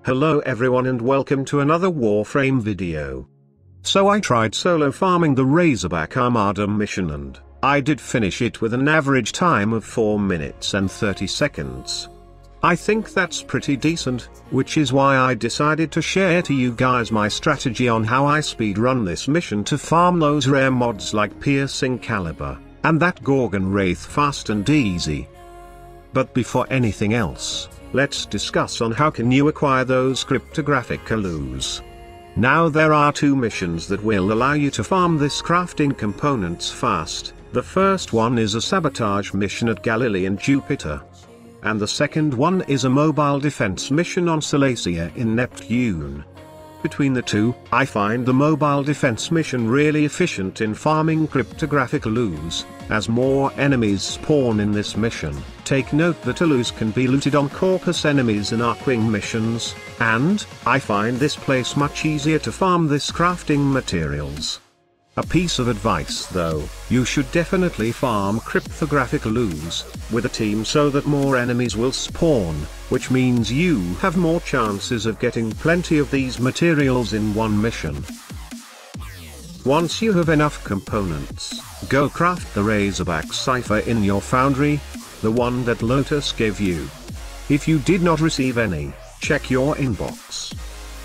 Hello everyone and welcome to another Warframe video. So I tried solo farming the Razorback Armada mission and I did finish it with an average time of 4 minutes and 30 seconds. I think that's pretty decent, which is why I decided to share to you guys my strategy on how I speedrun this mission to farm those rare mods like Piercing Caliber, and that Gorgon Wraith fast and easy. But before anything else, let's discuss on how can you acquire those cryptographic clues. Now there are 2 missions that will allow you to farm this crafting components fast. The first one is a sabotage mission at Galilean Jupiter. And the second one is a mobile defense mission on Salacia in Neptune. Between the two, I find the mobile defense mission really efficient in farming cryptographic clues, as more enemies spawn in this mission. Take note that clues can be looted on Corpus enemies in Archwing missions, and I find this place much easier to farm this crafting materials. A piece of advice though, you should definitely farm cryptographic clues with a team so that more enemies will spawn, which means you have more chances of getting plenty of these materials in one mission. Once you have enough components, go craft the Razorback Cipher in your foundry, the one that Lotus gave you. If you did not receive any, check your inbox.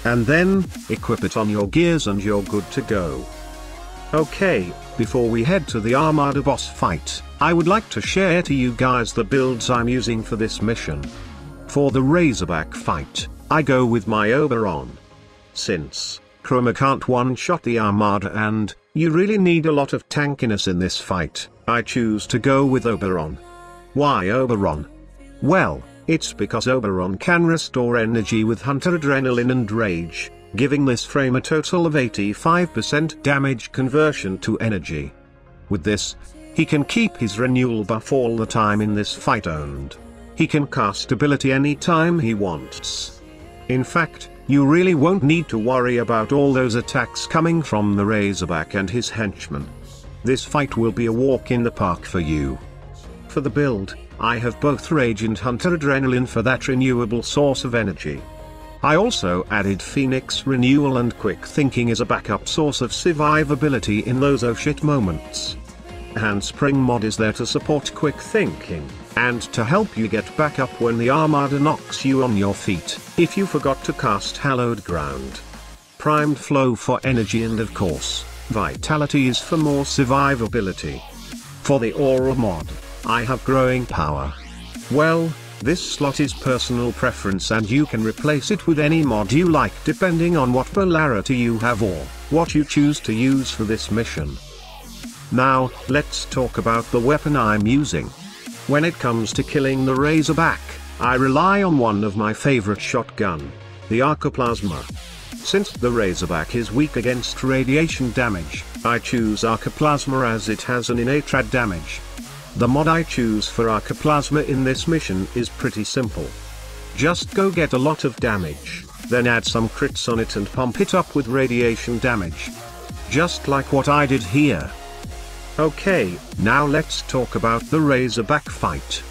And then, equip it on your gears and you're good to go. Okay, before we head to the Armada boss fight, I would like to share to you guys the builds I'm using for this mission. For the Razorback fight, I go with my Oberon. Since Chroma can't one-shot the Armada and you really need a lot of tankiness in this fight, I choose to go with Oberon. Why Oberon? Well, it's because Oberon can restore energy with Hunter Adrenaline and Rage, giving this frame a total of 85% damage conversion to energy. With this, he can keep his renewal buff all the time in this fight and he can cast ability anytime he wants. In fact, you really won't need to worry about all those attacks coming from the Razorback and his henchmen. This fight will be a walk in the park for you. For the build, I have both Rage and Hunter Adrenaline for that renewable source of energy. I also added Phoenix Renewal and Quick Thinking as a backup source of survivability in those oh shit moments. Handspring mod is there to support Quick Thinking, and to help you get back up when the Armada knocks you on your feet, if you forgot to cast Hallowed Ground. Primed Flow for energy and of course, Vitality is for more survivability. For the Aura mod, I have Growing Power. Well, this slot is personal preference and you can replace it with any mod you like depending on what polarity you have or what you choose to use for this mission. Now, let's talk about the weapon I'm using. When it comes to killing the Razorback, I rely on one of my favorite shotgun, the Arcoplasma. Since the Razorback is weak against radiation damage, I choose Arcoplasma as it has an innate rad damage. The mod I choose for Arcoplasma in this mission is pretty simple. Just go get a lot of damage, then add some crits on it and pump it up with radiation damage. Just like what I did here. Okay, now let's talk about the Razorback fight.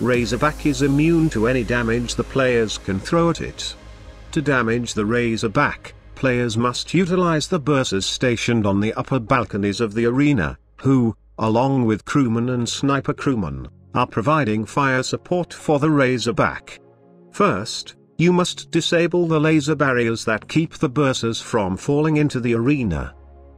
Razorback is immune to any damage the players can throw at it. To damage the Razorback, players must utilize the bursars stationed on the upper balconies of the arena, who, along with crewmen and sniper crewmen, are providing fire support for the Razorback. First, you must disable the laser barriers that keep the bursars from falling into the arena.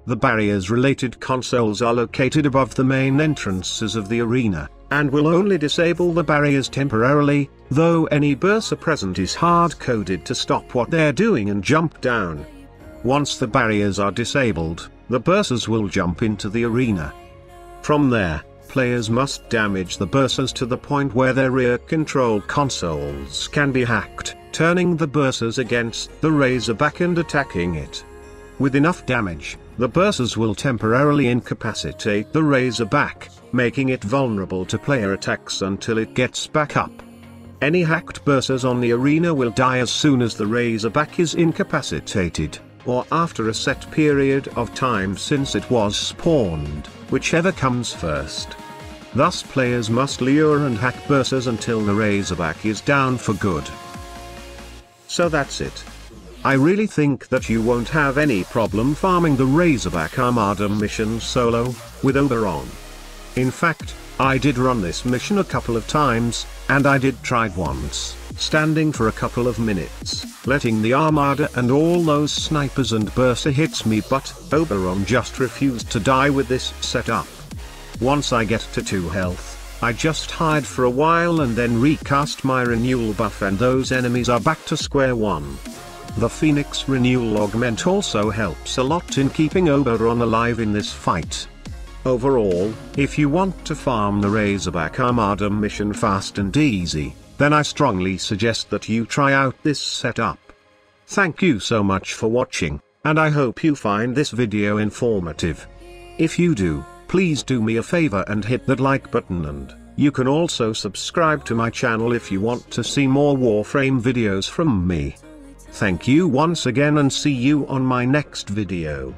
The barriers-related consoles are located above the main entrances of the arena, and will only disable the barriers temporarily, though any bursar present is hard-coded to stop what they're doing and jump down. Once the barriers are disabled, the bursars will jump into the arena. From there, players must damage the bursars to the point where their rear control consoles can be hacked, turning the bursars against the Razorback and attacking it. With enough damage, the bursars will temporarily incapacitate the Razorback, making it vulnerable to player attacks until it gets back up. Any hacked bursars on the arena will die as soon as the Razorback is incapacitated, or after a set period of time since it was spawned, whichever comes first. Thus players must lure and hack bursars until the Razorback is down for good. So that's it. I really think that you won't have any problem farming the Razorback Armada mission solo, with Oberon. In fact, I did run this mission a couple of times, and I did try it once, standing for a couple of minutes, letting the Armada and all those snipers and burster hits me, but Oberon just refused to die with this setup. Once I get to 2 health, I just hide for a while and then recast my renewal buff and those enemies are back to square one. The Phoenix renewal augment also helps a lot in keeping Oberon alive in this fight. Overall, if you want to farm the Razorback Armada mission fast and easy, then I strongly suggest that you try out this setup. Thank you so much for watching, and I hope you find this video informative. If you do, please do me a favor and hit that like button, and you can also subscribe to my channel if you want to see more Warframe videos from me. Thank you once again and see you on my next video.